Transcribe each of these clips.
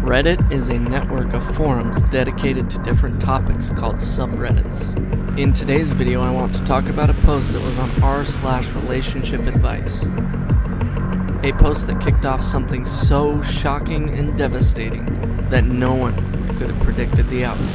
Reddit is a network of forums dedicated to different topics called subreddits. In today's video, I want to talk about a post that was on r/relationship advice. A post that kicked off something so shocking and devastating that no one could have predicted the outcome.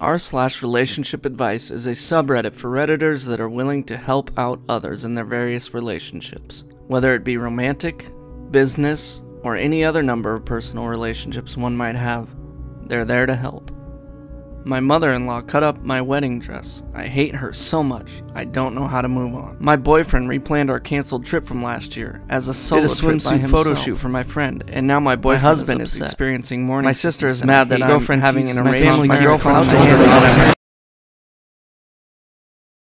r/relationship advice is a subreddit for Redditors that are willing to help out others in their various relationships. Whether it be romantic, business, or any other number of personal relationships one might have, they're there to help. My mother-in-law cut up my wedding dress. I hate her so much, I don't know how to move on. My boyfriend replanned our canceled trip from last year as a solo swimsuit photo shoot for my friend, and now my husband is experiencing morning. My sister is mad that I'm having an arrangement. My girlfriend's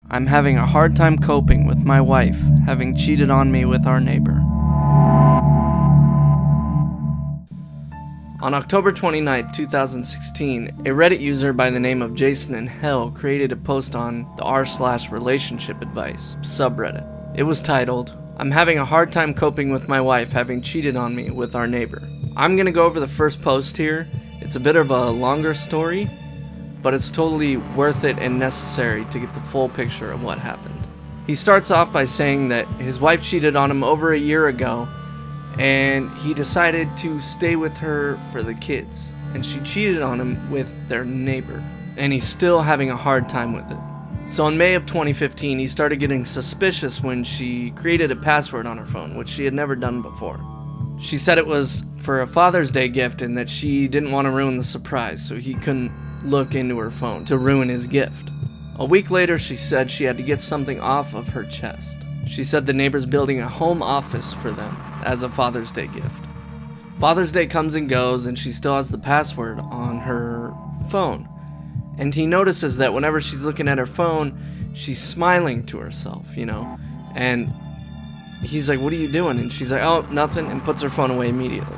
I'm having a hard time coping with my wife having cheated on me with our neighbor. On October 29, 2016, a Reddit user by the name of Jasoninhell created a post on the r/relationship advice subreddit. It was titled, "I'm having a hard time coping with my wife having cheated on me with our neighbor." I'm gonna go over the first post here. It's a bit of a longer story, but it's totally worth it and necessary to get the full picture of what happened. He starts off by saying that his wife cheated on him over a year ago, and he decided to stay with her for the kids, and she cheated on him with their neighbor, and he's still having a hard time with it. So in May of 2015, he started getting suspicious when she created a password on her phone, which she had never done before. She said it was for a Father's Day gift and that she didn't want to ruin the surprise, so he couldn't look into her phone to ruin his gift. A week later, she said she had to get something off of her chest. She said the neighbor's building a home office for them as a Father's Day gift. Father's Day comes and goes, and she still has the password on her phone. And he notices that whenever she's looking at her phone, she's smiling to herself, And he's like, "What are you doing?" And she's like, "Oh, nothing," and puts her phone away immediately.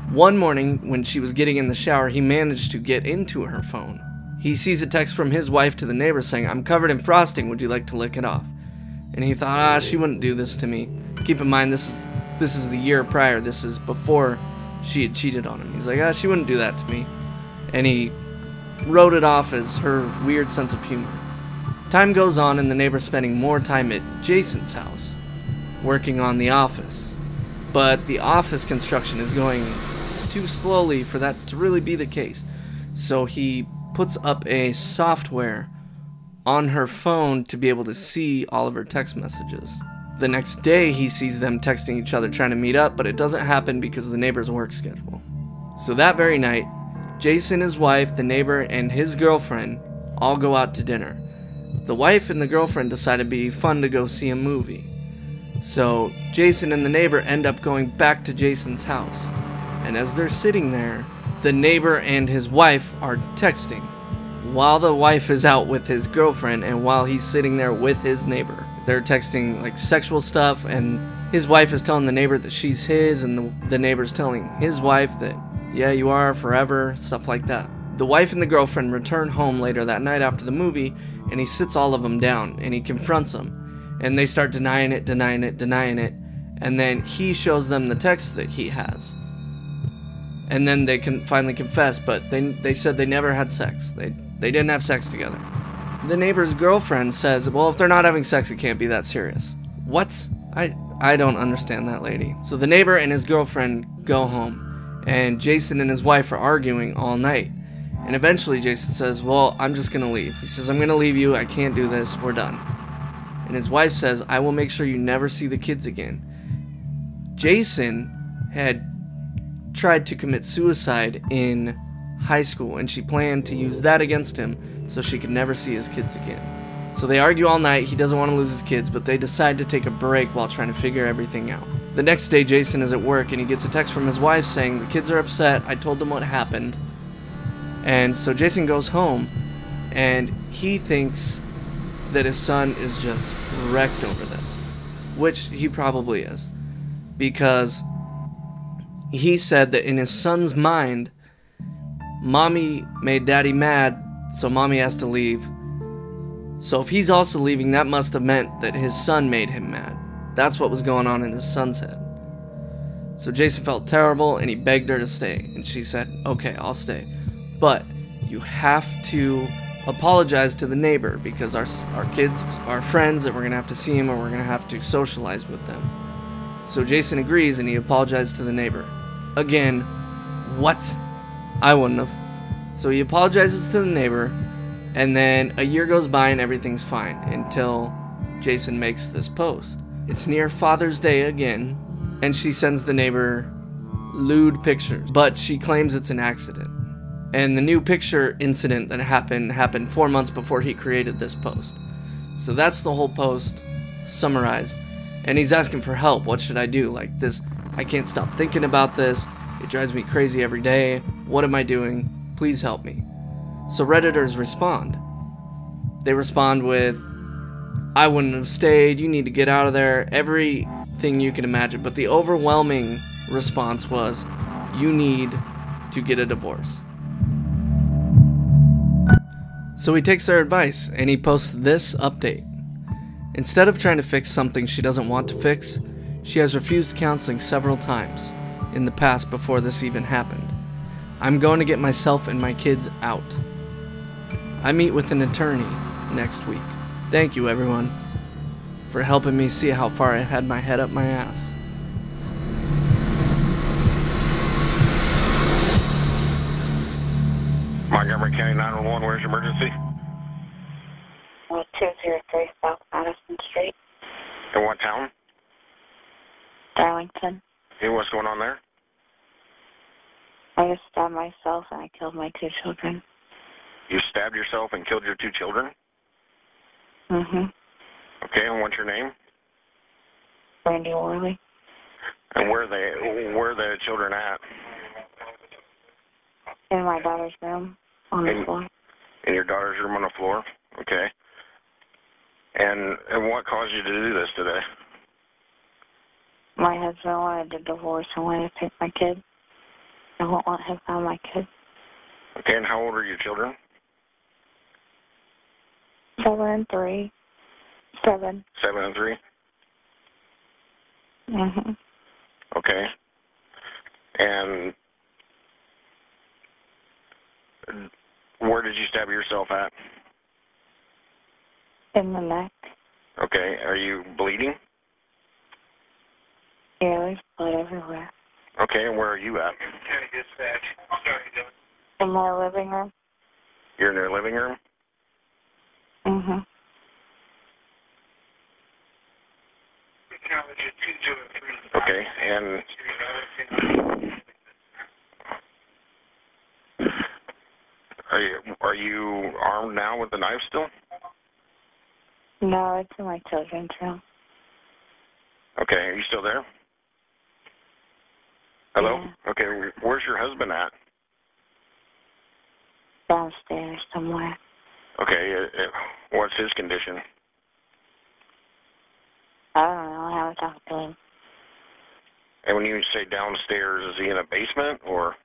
One morning, when she was getting in the shower, he managed to get into her phone. He sees a text from his wife to the neighbor saying, "I'm covered in frosting, would you like to lick it off?" And he thought, she wouldn't do this to me. Keep in mind, this is the year prior. This is before she had cheated on him. He's like, she wouldn't do that to me. And he wrote it off as her weird sense of humor. Time goes on, and the neighbor's spending more time at Jason's house, working on the office. But the office construction is going too slowly for that to really be the case. So he puts up a software on her phone to be able to see all of her text messages. The next day, he sees them texting each other trying to meet up, but it doesn't happen because of the neighbor's work schedule. So that very night, Jason, his wife, the neighbor, and his girlfriend all go out to dinner. The wife and the girlfriend decide it'd be fun to go see a movie. So Jason and the neighbor end up going back to Jason's house. And as they're sitting there, the neighbor and his wife are texting, while the wife is out with his girlfriend and while he's sitting there with his neighbor. They're texting like sexual stuff, and his wife is telling the neighbor that she's his, and the neighbor's telling his wife that, yeah, you are forever, stuff like that. The wife and the girlfriend return home later that night after the movie, and he sits all of them down and he confronts them, and they start denying it, and then he shows them the text that he has. And then they can finally confess, but they said they never had sex. They didn't have sex together. The neighbor's girlfriend says, well, if they're not having sex, it can't be that serious. What? I don't understand that lady. So the neighbor and his girlfriend go home, and Jason and his wife are arguing all night. And eventually Jason says, well, I'm just gonna leave. He says, I'm gonna leave you, I can't do this, we're done. And his wife says, I will make sure you never see the kids again. Jason had tried to commit suicide in high school, and she planned to use that against him so she could never see his kids again. So they argue all night. He doesn't want to lose his kids, but they decide to take a break while trying to figure everything out. The next day, Jason is at work and he gets a text from his wife saying the kids are upset. I told them what happened. And so Jason goes home and he thinks that his son is just wrecked over this, which he probably is, because he said that in his son's mind, mommy made daddy mad, so mommy has to leave. So if he's also leaving, that must have meant that his son made him mad. That's what was going on in his son's head. So Jason felt terrible and he begged her to stay, and she said, okay, I'll stay, but you have to apologize to the neighbor, because our kids are friends that we're gonna have to see him, or we're gonna have to socialize with them. So Jason agrees and he apologized to the neighbor. Again, what? I wouldn't have. So he apologizes to the neighbor, and then a year goes by and everything's fine until Jason makes this post. It's near Father's Day again, and she sends the neighbor lewd pictures, but she claims it's an accident. And the new picture incident that happened 4 months before he created this post. So that's the whole post summarized. And he's asking for help. What should I do? Like this, I can't stop thinking about this. It drives me crazy every day. What am I doing? Please help me. So Redditors respond. They respond with, I wouldn't have stayed. You need to get out of there. Everything you can imagine. But the overwhelming response was, you need to get a divorce. So he takes their advice and he posts this update. Instead of trying to fix something she doesn't want to fix, she has refused counseling several times in the past before this even happened. I'm going to get myself and my kids out. I meet with an attorney next week. Thank you everyone for helping me see how far I had my head up my ass. Montgomery County 911, where's your emergency? 203 South Madison Street. In what town? Darlington. Hey, what's going on there? I just stabbed myself and I killed my 2 children. You stabbed yourself and killed your 2 children? Mm-hmm. Okay, and what's your name? Brandi Worley. And where are the children at? In my daughter's room on the floor. In your daughter's room on the floor? Okay. And what caused you to do this today? My husband wanted a divorce and wanted to take my kid. I won't let him have my kid. Okay, and how old are your children? 7 and 3. 7. 7 and 3? Mm-hmm. Okay. And where did you stab yourself at? In the neck. Okay, are you bleeding? Yeah, there's blood everywhere. Okay, and where are you at? In my living room. You're in your living room? Mm-hmm. Okay, and are you armed now with the knife still? No, it's in my children's room. Okay, are you still there? Hello? Yeah. Okay, where's your husband at? Downstairs somewhere. Okay, what's his condition? I don't know. I haven't talked to him. And when you say downstairs, is he in a basement or?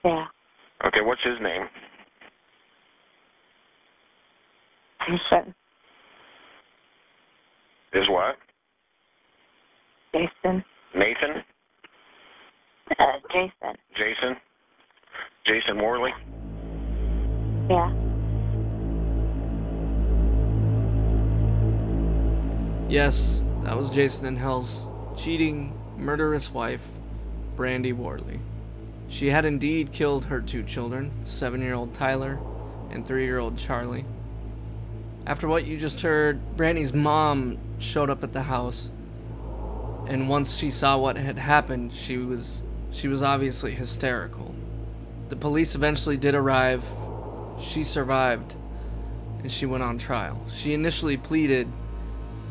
Yeah. Okay, what's his name? Jason. Is what? Jason. Nathan? Jason. Jason? Jason Worley? Yeah. Yes, that was Jasoninhell's cheating, murderous wife, Brandi Worley. She had indeed killed her 2 children, 7-year-old Tyler and 3-year-old Charlie. After what you just heard, Brandi's mom showed up at the house, and once she saw what had happened, she was obviously hysterical. The police eventually did arrive. She survived, and she went on trial. She initially pleaded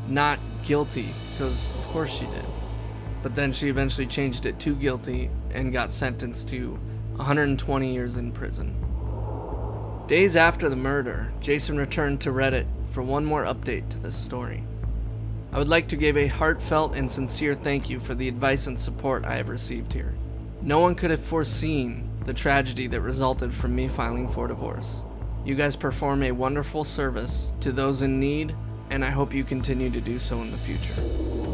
not guilty, because of course she did. But then she eventually changed it to guilty and got sentenced to 120 years in prison. Days after the murder, Jason returned to Reddit for one more update to this story. I would like to give a heartfelt and sincere thank you for the advice and support I have received here. No one could have foreseen the tragedy that resulted from me filing for divorce. You guys perform a wonderful service to those in need, and I hope you continue to do so in the future.